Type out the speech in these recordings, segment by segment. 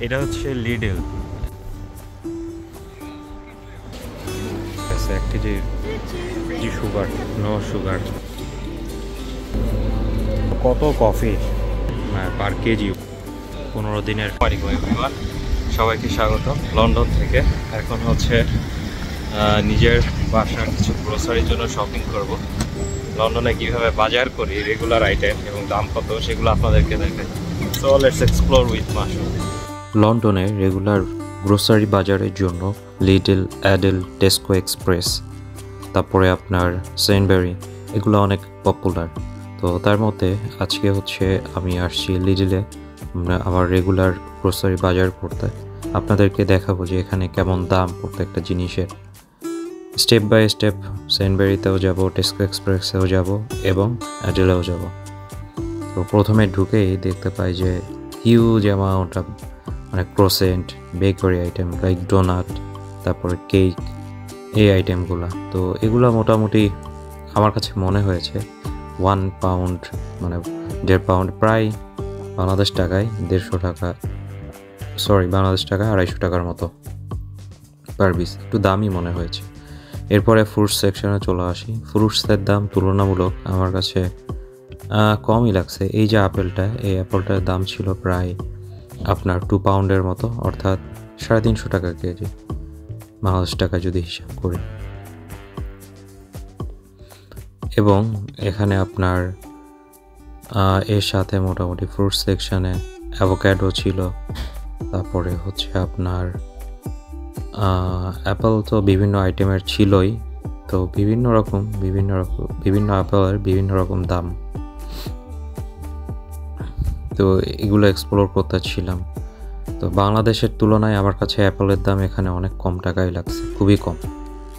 এটা হচ্ছে Lidl, 1 KG sugar, no sugar. কত কফি পার কেজি, 15 দিনের। সবাইকে স্বাগত লন্ডন থেকে। এখন হচ্ছে নিজের বাসার কিছু গ্রোসারির জন্য শপিং করব। লন্ডনে কীভাবে বাজার করি, রেগুলার আইটেম এবং দাম কত, সেগুলো আপনাদেরকে দেখাই। So let's explore with Masud. লন্ডনে রেগুলার গ্রোসারি বাজারের জন্য লিডল, অ্যাডেল, টেস্কো এক্সপ্রেস, তারপরে আপনার সেনবেরি, এগুলো অনেক পপুলার। তো তার মধ্যে আজকে হচ্ছে আমি আসছি লিডলে আমার রেগুলার গ্রোসারি বাজার করতে। আপনাদেরকে দেখাবো যে এখানে কেমন দাম প্রত্যেকটা জিনিসের। স্টেপ বাই স্টেপ সেনবেরিতেও যাব, টেস্কো এক্সপ্রেসেও যাব এবং অ্যাডেলেও যাব। তো প্রথমে ঢুকেই দেখতে পাই যে হিউজ অ্যামাউন্ট অফ মানে croissant, bakery item like donut, তারপরে কেক, এই আইটেমগুলো। তো এগুলো মোটামুটি আমার কাছে মনে হয়েছে 1 পাউন্ড মানে 1.5 পাউন্ড, প্রায় বাংলাদেশ টাকায় 150 টাকা, বাংলাদেশ টাকায় 250 টাকার মতো পার পিস, একটু দামই মনে হয়েছে। এরপরে ফ্রুটস সেকশনে চলে আসি। ফ্রুটসের দাম তুলনামূলক আমার কাছে কমই লাগছে। এই যে আপেলটা, এই অ্যাপেলটার দাম ছিল প্রায় আপনার 2 পাউন্ডের মতো, অর্থাৎ 350 টাকা কেজি বাংলাদেশ টাকা যদি হিসাব করি। এবং এখানে আপনার এর সাথে মোটামুটি ফ্রুট সেকশানে অ্যাভোক্যাডো ছিল, তারপরে হচ্ছে আপনার অ্যাপেল তো বিভিন্ন আইটেমের ছিলই। তো বিভিন্ন অ্যাপেলের বিভিন্ন রকম দাম। তো এগুলো এক্সপ্লোর করতে ছিলাম। তো বাংলাদেশের তুলনায় আমার কাছে অ্যাপেলের দাম এখানে অনেক কম টাকায় লাগছে, খুবই কম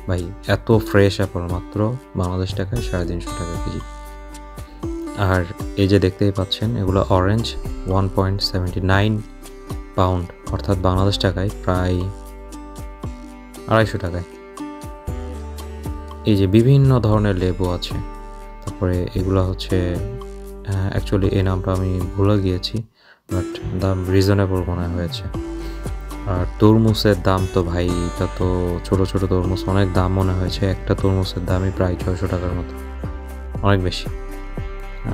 ভাই। এত ফ্রেশ অ্যাপেল মাত্র বাংলাদেশ টাকায় 350 টাকা কেজি। আর এই যে দেখতেই পাচ্ছেন, এগুলো অরেঞ্জ, 1.79 পাউন্ড, অর্থাৎ বাংলাদেশ টাকায় প্রায় 250 টাকায়। এই যে বিভিন্ন ধরনের লেবু আছে। তারপরে এগুলো হচ্ছে অ্যাকচুয়ালি এই নামটা আমি ভুলে গিয়েছি, বাট দাম রিজনেবল মনে হয়েছে। আর তরমুজের দাম তো ভাই, এটা তো ছোটো ছোটো তরমুজ, অনেক দাম মনে হয়েছে। একটা তরমুজের দামই প্রায় 600 টাকার মতো, অনেক বেশি।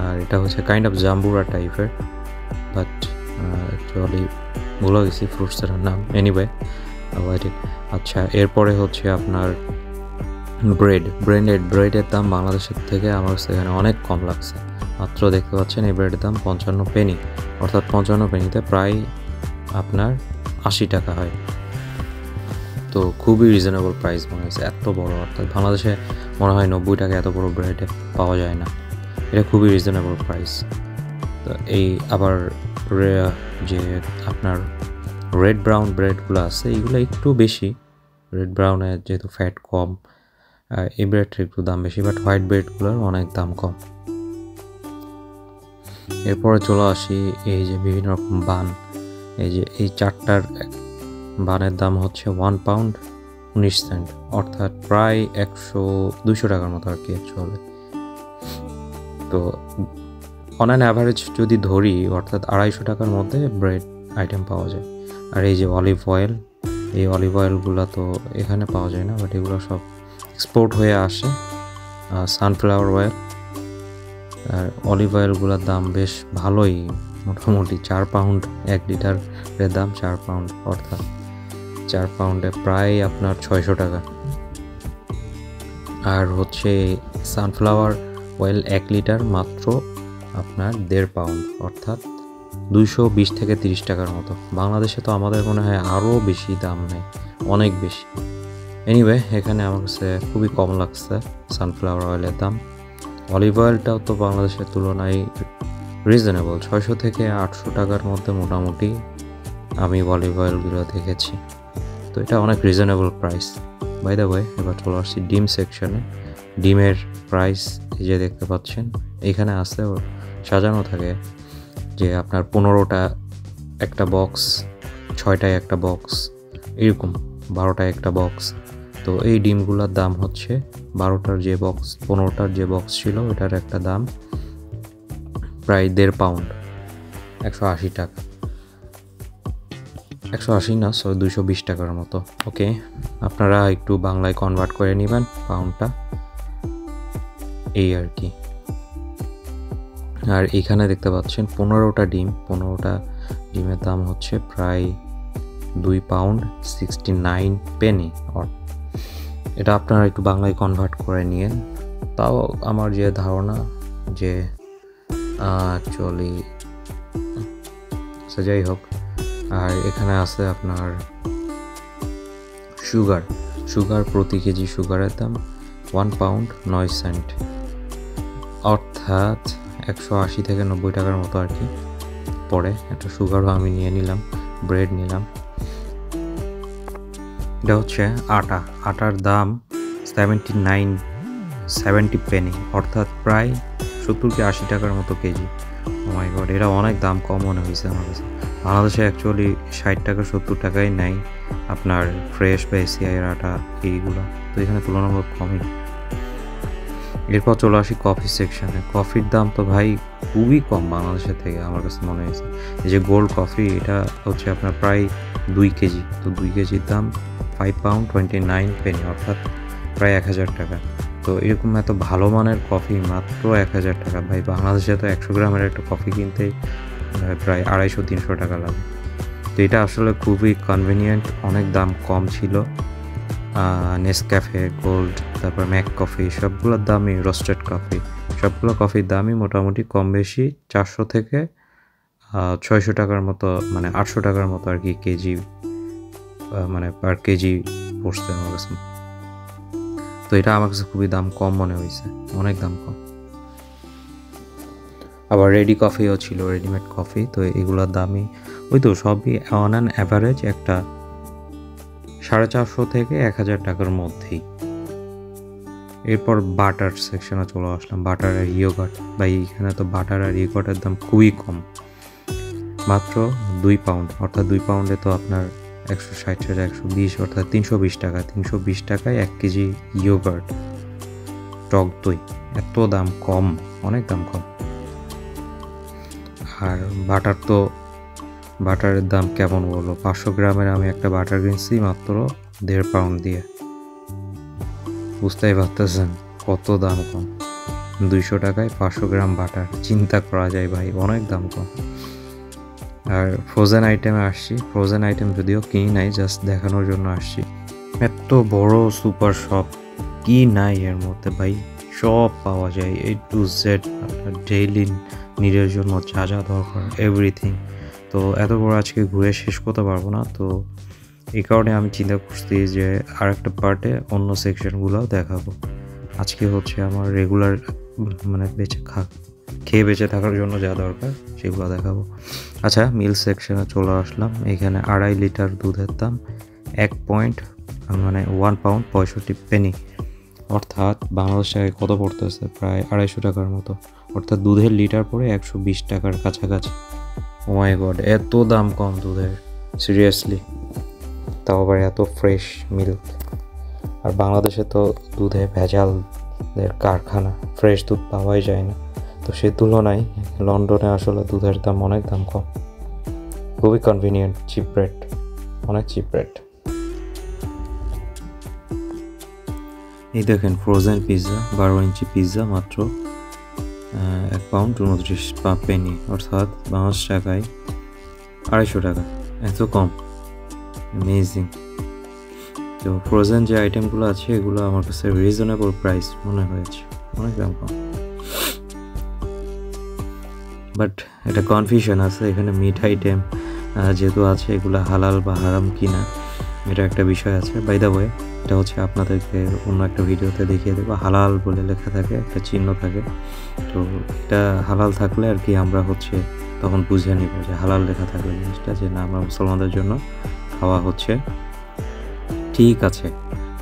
আর এটা হচ্ছে কাইন্ড অফ জাম্বুরা টাইপের, বাট অ্যাকচুয়ালি ভুলে গেছি ফ্রুটসের নাম। এনিওয়ে অ্যাভয়েড ইট। আচ্ছা, এরপরে হচ্ছে আপনার ব্রেডের দাম বাংলাদেশের থেকে আমার সেখানে অনেক কম লাগছে। মাত্র দেখতে পাচ্ছেন এই ব্রেডের দাম 55 পেনি, অর্থাৎ 55 পেনিতে প্রায় আপনার 80 টাকা হয়। তো খুবই রিজনেবল প্রাইস মনে হয়েছে। এত বড়, অর্থাৎ বাংলাদেশে মনে হয় 90 টাকা এত বড় ব্রেডে পাওয়া যায় না। এটা খুবই রিজনেবল প্রাইস। তো এই আবার যে আপনার রেড ব্রাউন ব্রেডগুলো আছে, এইগুলো একটু বেশি। রেড ব্রাউনে যেহেতু ফ্যাট কম, এই ব্রেডটার একটু দাম বেশি, বাট হোয়াইট ব্রেডগুলোর অনেক দাম কম। এরপরে চলে আসি এই যে বিভিন্ন রকম বান। এই যে এই 4টার বানের দাম হচ্ছে 1 পাউন্ড 19 সেন্ট, অর্থাৎ প্রায় 200 টাকার মতো আর কি অ্যাকচুয়ালি। তো অন অ্যান অ্যাভারেজ যদি ধরি, অর্থাৎ 250 টাকার মধ্যে ব্রেড আইটেম পাওয়া যায়। আর এই যে অলিভ অয়েল, এই অলিভ অয়েলগুলো তো এখানে পাওয়া যায় না, বাট এগুলো সব এক্সপোর্ট হয়ে আসে। সানফ্লাওয়ার অয়েল আর অলিভ অয়েলগুলোর দাম বেশ ভালোই, মোটামুটি 4 পাউন্ড 1 লিটারের দাম 4 পাউন্ড, অর্থাৎ 4 পাউন্ডে প্রায় আপনার 600 টাকা। আর হচ্ছে সানফ্লাওয়ার অয়েল 1 লিটার মাত্র আপনার 1.5 পাউন্ড, অর্থাৎ 220 থেকে 30 টাকার মতো। বাংলাদেশে তো আমাদের মনে হয় আরও বেশি দাম নেয়, অনেক বেশি। এনিওয়ে এখানে আমার কাছে খুবই কম লাগছে সানফ্লাওয়ার অয়েলের দাম। অলিভ অয়েলটাও তো বাংলাদেশের তুলনায় রিজনেবল, 600 থেকে 800 টাকার মধ্যে মোটামুটি আমি অলিভ অয়েলগুলো দেখেছি। তো এটা অনেক reasonable price. By the way, এবার চলে আসছি ডিম সেকশনে। ডিমের প্রাইস এই যে দেখতে পাচ্ছেন, এখানে আছে সাজানো থাকে যে আপনার 15টা একটা বক্স, 6টায় একটা বক্স, এরকম 12টায় একটা বক্স। তো এই ডিমগুলোর দাম হচ্ছে 12টার যে বক্স, 15টার যে বক্স ছিল ওটার একটা দাম প্রায় 1.5 পাউন্ড, 180 টাকা। 180 না, 220 টাকার মতো। ওকে, আপনারা একটু বাংলায় কনভার্ট করে নেবেন পাউন্ডটা, এই আর কি। আর এখানে দেখতে পাচ্ছেন 15টা ডিম, 15টা ডিমের দাম হচ্ছে প্রায় 2 পাউন্ড 69 পেনি। এটা আপনারা একটু বাংলায় কনভার্ট করে নিয়েন। তাও আমার যে ধারণা যে অ্যাকচুয়ালি যাই হোক। আর এখানে আছে আপনার সুগার প্রতি কেজি সুগারের দাম 1 পাউন্ড 9 সেন্ট, অর্থাৎ 180 থেকে 90 টাকার মতো আর কি পড়ে। একটা সুগারও আমি নিয়ে নিলাম, ব্রেড নিলাম। এটা হচ্ছে আটার দাম 70 পেনি, অর্থাৎ প্রায় 70 কি 80 টাকার মতো কেজি। ও মাই গড, এটা অনেক দাম কম মনে হয়েছে আমার কাছে। বাংলাদেশে অ্যাকচুয়ালি 60 টাকা 70 টাকাই নেয় আপনার ফ্রেশ বা এসিআইয়ের আটা এইগুলো, তো এখানে তুলনামূলক কমই। এরপর চলে আসি কফি সেকশনে। কফির দাম তো ভাই খুবই কম বাংলাদেশের থেকে আমার কাছে মনে হয়েছে। এই যে গোল্ড কফি, এটা হচ্ছে আপনার প্রায় 2 কেজি, তো 2 কেজির দাম 5 পাউন্ড 29 পেনি, অর্থাৎ প্রায় 1000 টাকা। তো এরকম এত ভালো মানের কফি মাত্র 1000 টাকা। ভাই বাংলাদেশে তো 100 গ্রামের একটা কফি কিনতেই প্রায় 250-300 টাকা লাগে। তো এটা আসলে খুবই কনভিনিয়েন্ট, অনেক দাম কম ছিল। নেসক্যাফে, গোল্ড, তারপর ম্যাক কফি, সবগুলোর দামই, রোস্টেড কফি, সবগুলো কফির দামই মোটামুটি কম বেশি 400 থেকে 600 টাকার মতো, মানে 800 টাকার মতো আর কি কেজি, মানে পার কেজি পড়ছে আমার কাছে। তো এটা আমার কাছে খুবই দাম কম মনে হয়েছে, অনেক দাম কম। আবার রেডি কফিও ছিল, রেডিমেড কফি। তো এগুলোর দামই ওই তো সবই অন অ্যান অ্যাভারেজ একটা 450 থেকে 1000 টাকার মধ্যেই। এরপর বাটার সেকশনে চলে আসলাম, বাটার আর ইয়োগার্ট। বা এইখানে তো বাটার আর ইয়োগার্টের দাম খুবই কম, মাত্র 2 পাউন্ড, অর্থাৎ 2 পাউন্ডে তো আপনার 160 থেকে 120, অর্থাৎ 320 টাকা। 320 টাকায় 1 কেজি ইয়োগার্ট, টক দই, এত দাম কম, অনেক দাম কম। আর বাটারের দাম কেমন বলো, 500 গ্রামের আমি একটা বাটার কিনছি মাত্র 1.5 পাউন্ড দিয়ে। বুঝতেই পারতেছেন কত দাম কম, 200 টাকায় 500 গ্রাম বাটার, চিন্তা করা যায় ভাই, অনেক দাম কম। আর ফ্রোজেন আইটেমে আসছি, ফ্রোজেন আইটেম যদিও কিনি নাই, জাস্ট দেখানোর জন্য আসছি। এত বড় সুপার শপ, কি নাই এর মধ্যে ভাই, সব পাওয়া যায়, A to Z, আপনার ডেইলি নিডের জন্য যা যা দরকার, এভরিথিং। তো এত বড় আজকে ঘুরে শেষ করতে পারবো না, তো এই কারণে আমি চিন্তা করছি যে আর একটা পার্টে অন্য সেকশনগুলোও দেখাবো। আজকে হচ্ছে আমার রেগুলার, মানে খেয়ে বেঁচে থাকার জন্য যা দরকার সেগুলো দেখাবো। আচ্ছা, মিল সেকশনে চলে আসলাম। এখানে 2.5 লিটার দুধের দাম 1 পাউন্ড 65 পেনি, অর্থাৎ বাংলাদেশ টাকায় কত পড়তেছে, প্রায় 250 টাকার মতো। অর্থাৎ দুধের লিটার পরে 120 টাকার কাছাকাছি। ও মাই গড, এত দাম কম দুধের, সিরিয়াসলি, তাও আবার এত ফ্রেশ মিল্ক। আর বাংলাদেশে তো দুধে ভেজালের কারখানা, ফ্রেশ দুধ পাওয়াই যায় না। তো সে তুলনায় লন্ডনে আসলে দুধের দাম অনেক দাম কম, খুবই কনভিনিয়েন্ট, চিপ রেট, অনেক চিপ রেট। এই দেখেন ফ্রোজেন পিৎজা, 12 ইঞ্চি পিৎজা মাত্র 1 পাউন্ড 29 পেনি, অর্থাৎ বাংলাদেশ টাকায় 250 টাকা, এত কম, অ্যামেজিং। তো ফ্রোজেন যে আইটেমগুলো আছে এগুলো আমার কাছে রিজনেবল প্রাইস মনে হয়েছে, অনেক দাম কম। বাট এটা কনফিউশন আছে এখানে, মিট আইটেম যেহেতু আছে, এগুলো হালাল বা হারাম কিনা এটা একটা বিষয় আছে। বাই দ্য ওয়ে, এটা হচ্ছে আপনাদেরকে অন্য একটা ভিডিওতে দেখিয়ে দেবো। হালাল বলে লেখা থাকে, একটা চিহ্ন থাকে, তো এটা হালাল থাকলে আর কি আমরা হচ্ছে তখন বুঝে নিব যে হালাল লেখা থাকলে জিনিসটা, যে না আমরা মুসলমানদের জন্য খাওয়া হচ্ছে ঠিক আছে।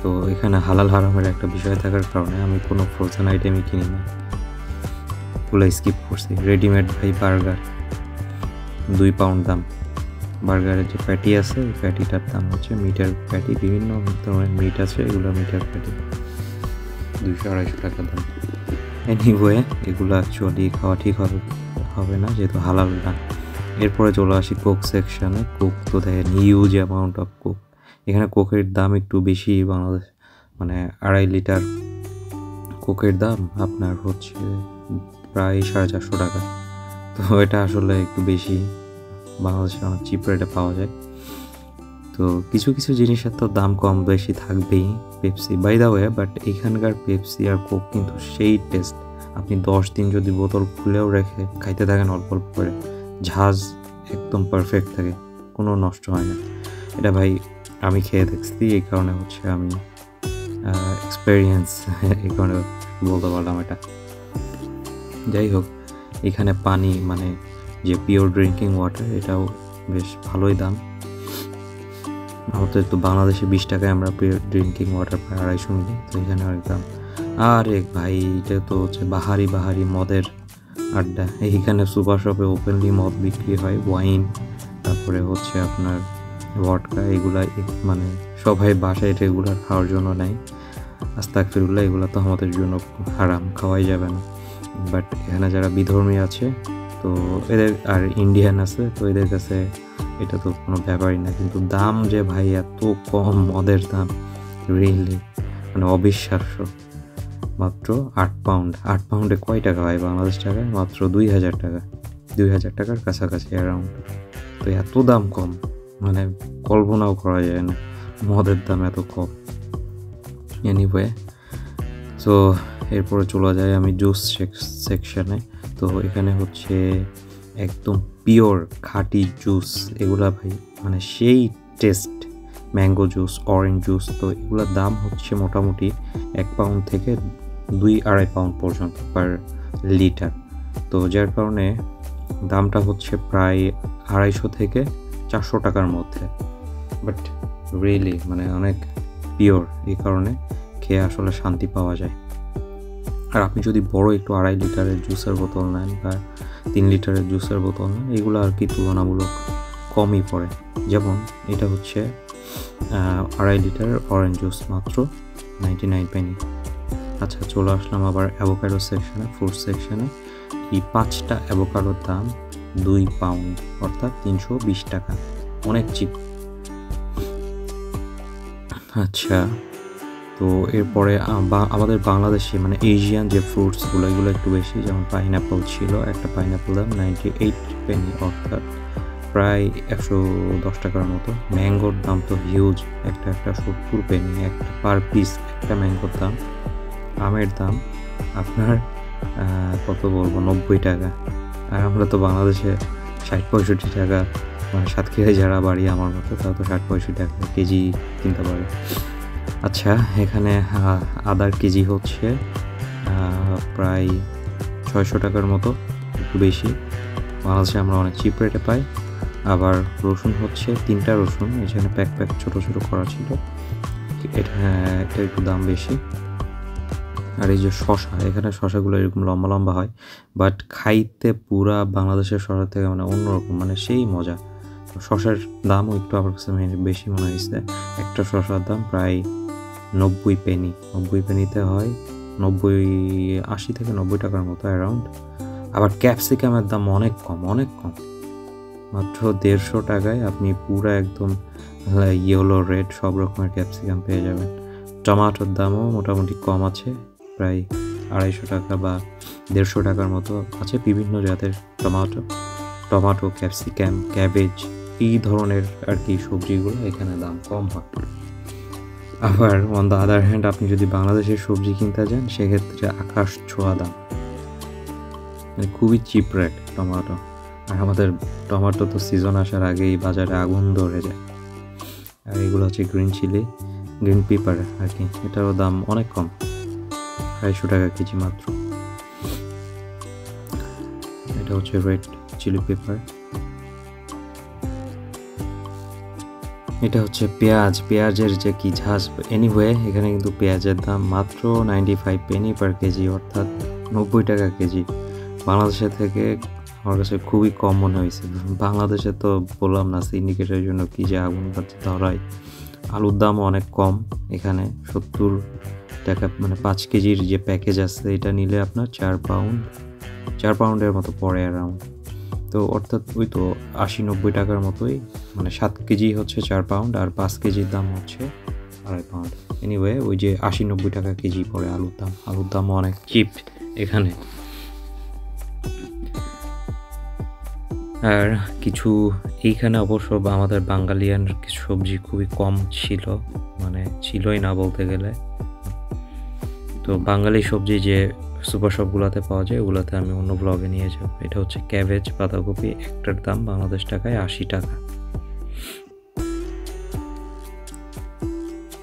তো এখানে হালাল হারামের একটা বিষয় থাকার কারণে আমি কোনো ফ্রোজেন আইটেমই কিনি না, পুরো স্কিপ করছি। রেডিমেড ভাই বার্গার 2 পাউন্ড দাম, বার্গারের যে প্যাটি আছে এই প্যাটিটার দাম হচ্ছে, মিটার প্যাটি, বিভিন্ন ধরনের মিট আছে, এগুলো মিটার প্যাটি 200-250 টাকা দাম। এনিওয়ে, এগুলো অ্যাকচুয়ালি খাওয়া ঠিক হবে না, যেহেতু হালাল না। এরপরে চলে আসি কোক সেকশানে। কোক তো দেখেন হিউজ অ্যামাউন্ট অফ কোক। এখানে কোকের দাম একটু বেশি, বাংলাদেশ মানে 2.5 লিটার কোকের দাম আপনার হচ্ছে প্রায় 450 টাকা। তো এটা আসলে একটু বেশি, বাংলাদেশে অনেক চিপ রেটে পাওয়া যায়। তো কিছু কিছু জিনিসের তো দাম কম বেশি থাকবেই। Pepsi by the way, but এখানকার পেপসি আর কোক কিন্তু সেই টেস্ট। আপনি 10 দিন যদি বোতল খুলেও রেখে খাইতে থাকেন অল্প অল্প করে, ঝাঁজ একদম পারফেক্ট থাকে, কোনো নষ্ট হয় না। এটা ভাই আমি খেয়ে দেখছি, এই কারণে হচ্ছে আমি এক্সপেরিয়েন্স এই কারণে বলতে পারলাম এটা। যাই হোক, এখানে পানি মানে যে পিওর ড্রিঙ্কিং ওয়াটার, এটাও বেশ ভালোই দাম। আমাদের তো বাংলাদেশে 20 টাকায় আমরা পিওর ড্রিঙ্কিং ওয়াটার পাই 250 মিলি, তো এখানে অনেক দাম। আরে ভাই, এটা তো হচ্ছে বাহারি মদের আড্ডা। এইখানে সুপার শপে ওপেনলি মদ বিক্রি হয়, ওয়াইন, তারপরে হচ্ছে আপনার ভডকা, এগুলা মানে সবাই বাসায় রেগুলার খাওয়ার জন্য নেয়। আস্তাগফিরুল্লাহ, এগুলো তো আমাদের জন্য হারাম, খাওয়াই যাবে না। বাট এখানে যারা বিধর্মী আছে তো এদের, আর ইন্ডিয়ান আছে, তো এদের কাছে এটা তো কোনো ব্যাপারই না। কিন্তু দাম যে ভাই এত কম মদের দাম, রিয়েলি মানে অবিশ্বাস্য। মাত্র 8 পাউন্ড। 8 পাউন্ডে কয় টাকা হয় বাংলাদেশ টাকায়? মাত্র 2000 টাকা, 2000 টাকার কাছাকাছি অ্যারাউন্ড। তো এত দাম কম, মানে কল্পনাও করা যায় না মদের দাম এত কম। এনিওয়ে, তো এরপরে চলে যায় আমি জুস সেকশানে। তো এখানে হচ্ছে একদম পিওর খাঁটি জুস, এগুলা ভাই মানে সেই test. Mango juice, orange juice, তো এগুলোর দাম হচ্ছে মোটামুটি 1 পাউন্ড থেকে 2-2.5 পাউন্ড পর্যন্ত পার লিটার। তো যার কারণে দামটা হচ্ছে প্রায় 250 থেকে 400 টাকার মধ্যে। বাট রিয়েলি মানে অনেক পিওর, এই কারণে খেয়ে আসলে শান্তি পাওয়া যায়। আর আপনি যদি বড় একটু 2.5 লিটারের জুসের বোতল নেন বা 3 লিটারের জুসের বোতল নেন, এগুলো আর কি তুলনামূলক কমই পড়ে। যেমন এটা হচ্ছে 2.5 লিটারের অরেঞ্জ জুস, মাত্র 99 পেনি। আচ্ছা, চলে আসলাম আবার অ্যাভোকাডো সেকশনে, ফ্রুট সেকশনে। এই 5টা অ্যাভোকাডোর দাম 2 পাউন্ড, অর্থাৎ 320 টাকা, অনেক চিপ। আচ্ছা, তো এরপরে আমাদের বাংলাদেশে মানে এশিয়ান যে ফ্রুটসগুলো, এগুলো একটু বেশি। যেমন পাইনঅ্যাপল ছিল, একটা পাইনঅ্যাপল দাম 98 পেনি, অর্থাৎ প্রায় 110 টাকার মতো। ম্যাঙ্গোর দাম তো হিউজ, একটা 70 পেনি একটা পার পিস, একটা ম্যাঙ্গোর দাম। আমের দাম আপনার কত বলবো, 90 টাকা। আর আমরা তো বাংলাদেশে 60-65 টাকা, মানে সাতক্ষীরায় যারা বাড়ি আমার মতো, তারা তো 60-65 টাকা কেজি কিনতে পারে। আচ্ছা, এখানে আদার কেজি হচ্ছে প্রায় 600 টাকার মতো, একটু বেশি। বাংলাদেশে আমরা অনেক চিপ রেটে পাই। আবার রসুন হচ্ছে 3টা রসুন, এখানে প্যাক ছোটো করা ছিল, এটা একটু দাম বেশি। আর এই যে শশা, এখানে শশাগুলো এরকম লম্বা লম্বা হয়, বাট খাইতে পুরা বাংলাদেশের শশা থেকে মানে অন্যরকম, মানে সেই মজা। শশার দামও একটু আমার কাছে বেশি মনে হয়েছে। একটা শশার দাম প্রায় 90 পেনি। 90 পেনিতে হয় 80 থেকে 90 টাকার মতো অ্যারাউন্ড। আবার ক্যাপসিকামের দাম অনেক কম, মাত্র 150 টাকায় আপনি পুরো একদম ইয়েলো, রেড সব রকমের ক্যাপসিকাম পেয়ে যাবেন। টমাটোর দামও মোটামুটি কম আছে, প্রায় 250 টাকা বা 150 টাকার মতো আছে। বিভিন্ন জাতের টমাটো, ক্যাপসিকাম, ক্যাবেজ, এই ধরনের আর কি সবজিগুলো এখানে দাম কম হয়। আবার অন দ্য আদার হ্যান্ড, আপনি যদি বাংলাদেশের সবজি কিনতে যান, সেক্ষেত্রে আকাশ ছোঁয়া দাম, মানে খুবই চিপ রেট টমাটো। আর আমাদের টমাটো তো সিজন আসার আগেই বাজারে আগুন ধরে যায়। আর এগুলো হচ্ছে গ্রিন পেপার আর কি, এটারও দাম অনেক কম, 250 টাকা কেজি মাত্র। এটা হচ্ছে রেড চিলি পেপার। এটা হচ্ছে পেঁয়াজের যে কি ঝাঁজ। এনিওয়ে, এখানে কিন্তু পেঁয়াজের দাম মাত্র 95 পেনি পার কেজি, অর্থাৎ 90 টাকা কেজি। বাংলাদেশের থেকে আমার কাছে খুবই কম মনে হয়েছে। বাংলাদেশে তো বললাম না, সিন্ডিকেটের জন্য কি যে আগুন ধরায়। আলুর দামও অনেক কম এখানে, 70 টাকা, মানে 5 কেজির যে প্যাকেজ আছে, এটা নিলে আপনার 4 পাউন্ডের মতো পড়ে অ্যারাউন্ড। তো অর্থাৎ ওই তো 80-90 টাকার মতোই, মানে 7 কেজি হচ্ছে 4 পাউন্ড আর 5 কেজির দাম হচ্ছে 2.5 পাউন্ড। এনিওয়ে ওই যে 80-90 টাকা কেজি পড়ে আলুর দামও অনেক চিপ এখানে। আর কিছু এইখানে অবশ্য আমাদের বাঙালিয়ান কিছু সবজি খুবই কম ছিল, মানে ছিলই না বলতে গেলে। তো বাঙালি সবজি যে সুপার শপগুলোতে পাওয়া যায় ওগুলোতে আমি অন্য ব্লগে নিয়ে যাব। এটা হচ্ছে ক্যাবেজ, বাঁধাকপি, একটার দাম বাংলাদেশ টাকায় 80 টাকা,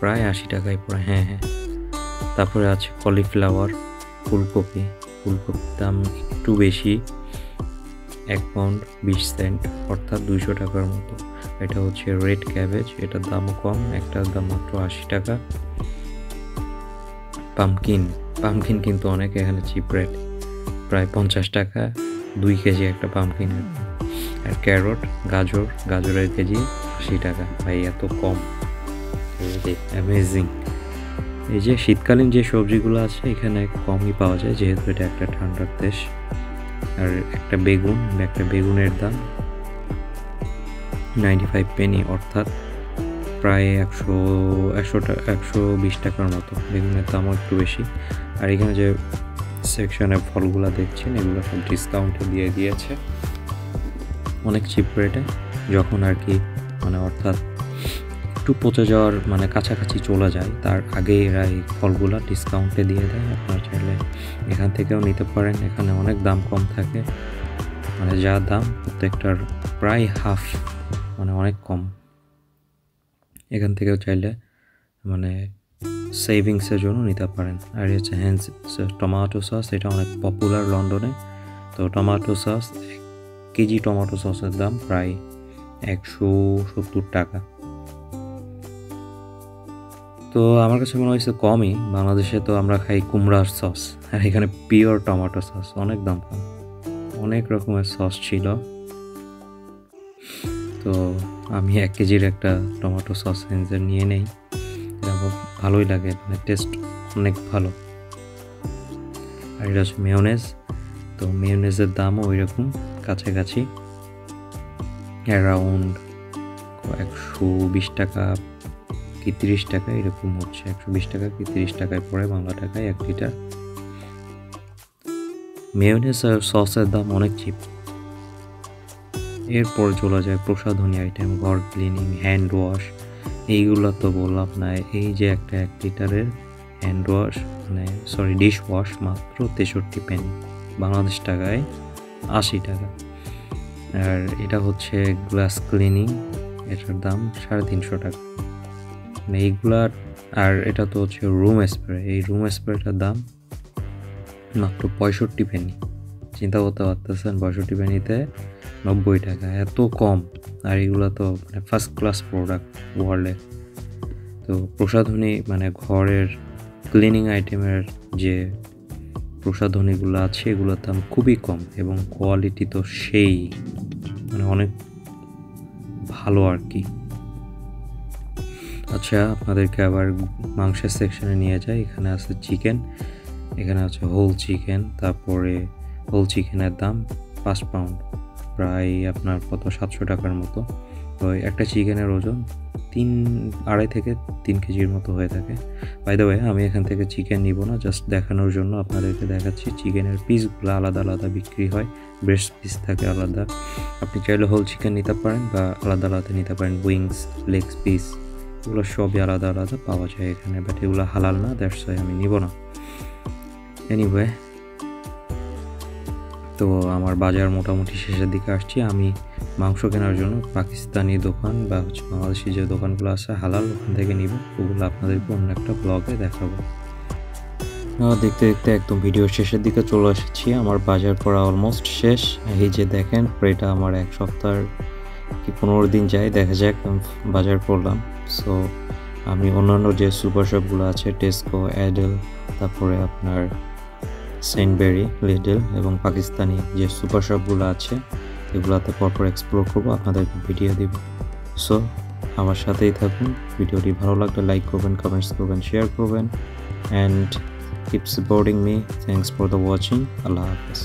প্রায় 80 টাকায় পড়ে। হ্যাঁ। তারপরে আছে কলিফ্লাওয়ার, ফুলকপির দাম একটু বেশি, 1 পাউন্ড 20 সেন্ট, অর্থাৎ 200 টাকার মতো। এটা হচ্ছে রেড ক্যাবেজ, এটার দামও কম, একটার দাম মাত্র 80 টাকা। পামকিন কিন্তু অনেক এখানে চিপ রেট, প্রায় 50 টাকা 2 কেজি একটা পামকিনের। আর ক্যারট, গাজরের কেজি 80 টাকা। ভাই এত কম, অ্যামেজিং। এই যে শীতকালীন যে সবজিগুলো আছে এখানে কমই পাওয়া যায়, যেহেতু এটা একটা ঠান্ডার দেশ। আর একটা বেগুনের দাম 95 পেনি, অর্থাৎ প্রায় 120 টাকার মতো। বেগুনের দামও একটু বেশি। আর এখানে যে সেকশনে ফলগুলো দেখছেন এগুলো সব ডিসকাউন্টে দিয়ে দিয়েছে অনেক চিপ রেটে, যখন আর কি মানে অর্থাৎ একটু পচে যাওয়ার মানে কাছাকাছি চলে যায় তার আগে এরা এই ফলগুলো ডিসকাউন্টে দিয়ে দেয়। আপনারা চাইলে এখান থেকেও নিতে পারেন, এখানে অনেক দাম কম থাকে, মানে যা দাম প্রত্যেকটার প্রায় হাফ, মানে অনেক কম। এখান থেকেও চাইলে মানে সেভিংসের জন্য নিতে পারেন। আর হচ্ছে হ্যান্স টমেটো সস, এটা অনেক পপুলার লন্ডনে। তো টমেটো সস, 1 কেজি টমেটো সসের দাম প্রায় 170 টাকা। তো আমার কাছে মনে হয়েছে কমই। বাংলাদেশে তো আমরা খাই কুমড়ার সস, আর এখানে পিওর টমেটো সস, অনেক দাম কম। অনেক রকমের সস ছিল। তো আমি 1 কেজির একটা টমেটো সস হেন্সের নিয়ে নেই, ভালোই লাগে, মানে টেস্ট অনেক ভালো। আর এটা হচ্ছে মেয়োনেজ, তো মেয়োনেজের দামও ওই রকম কাছাকাছি, অ্যারাউন্ড 120 টাকা কি 30 টাকা এরকম হচ্ছে। 120 টাকা কি 30 টাকায় পড়ে বাংলা টাকায় 1 লিটার। মেয়োনেজ আর সসের দাম অনেক চিপ। এরপর চলে যায় প্রসাধনী আইটেম, ঘর ক্লিনিং, হ্যান্ড ওয়াশ, এইগুলো তো বললাম না। এই যে একটা 1 লিটারের হ্যান্ড ওয়াশ মানে ডিশ ওয়াশ মাত্র 63 পেনি, বাংলাদেশ টাকায় 80 টাকা। আর এটা হচ্ছে গ্লাস ক্লিনিং, এটার দাম 350 টাকা, মানে এইগুলার। আর এটা তো হচ্ছে রুম স্প্রে, এই রুম স্প্রেটার দাম মাত্র 65 পেনি। চিন্তা করতে পারতেছেন 65 পেনিতে 90 টাকা, এত কম। আর এগুলো তো মানে ফার্স্ট ক্লাস প্রোডাক্ট ওয়ার্ল্ডে। তো প্রসাধনী মানে ঘরের ক্লিনিং আইটেমের যে প্রসাধনীগুলো আছে এগুলোর দাম খুবই কম এবং কোয়ালিটি তো সেই মানে অনেক ভালো আর কি। আচ্ছা, আপনাদেরকে আবার মাংসের সেকশনে নিয়ে যাই। এখানে আছে চিকেন, এখানে আছে হোল চিকেন। তারপরে হোল চিকেনের দাম 5 পাউন্ড, প্রায় আপনার 700 টাকার মতো। তো একটা চিকেনের ওজন 2.5 থেকে 3 কেজির মতো হয়ে থাকে। বাই দ্য ওয়ে, আমি এখান থেকে চিকেন নিব না, জাস্ট দেখানোর জন্য আপনাদেরকে দেখাচ্ছি। চিকেনের পিসগুলো আলাদা আলাদা বিক্রি হয়, ব্রেস্ট পিস থাকে আলাদা। আপনি চাইলে হোল চিকেন নিতে পারেন বা আলাদা আলাদা নিতে পারেন, উইংস, লেগ পিস, এগুলো সবই আলাদা আলাদা পাওয়া যায় এখানে। বাট এগুলো হালাল না, দ্যাটস ওয়াই আমি নিব না। এনিওয়ে, তো আমার বাজার মোটামুটি শেষের দিকে আসছি। আমি মাংস কেনার জন্য পাকিস্তানি দোকান বা হচ্ছে বাংলাদেশি যে দোকানগুলো আছে হালাল, ওখান থেকে নিব। ওগুলো আপনাদেরকে অন্য একটা ব্লগে দেখাবো। দেখতে দেখতে একদম ভিডিওর শেষের দিকে চলে এসেছি। আমার বাজার করা অলমোস্ট শেষ। এই যে দেখেন, এটা আমার 1 সপ্তাহ কি 15 দিন যায়, দেখা যাক বাজার করলাম। সো আমি অন্যান্য যে সুপার শপগুলো আছে, টেস্কো, অ্যাডেল, তারপরে আপনার সেন্টবেরি, লিডল এবং পাকিস্তানি যে সুপার শপগুলো আছে এগুলোতে পরপর এক্সপ্লোর করবো, আপনাদেরকে ভিডিও দিব। সো আমার সাথেই থাকুন। ভিডিওটি ভালো লাগলে লাইক করবেন, কমেন্টস করবেন, শেয়ার করবেন, and keep supporting me. Thanks for the watching. আল্লাহ হাফেজ।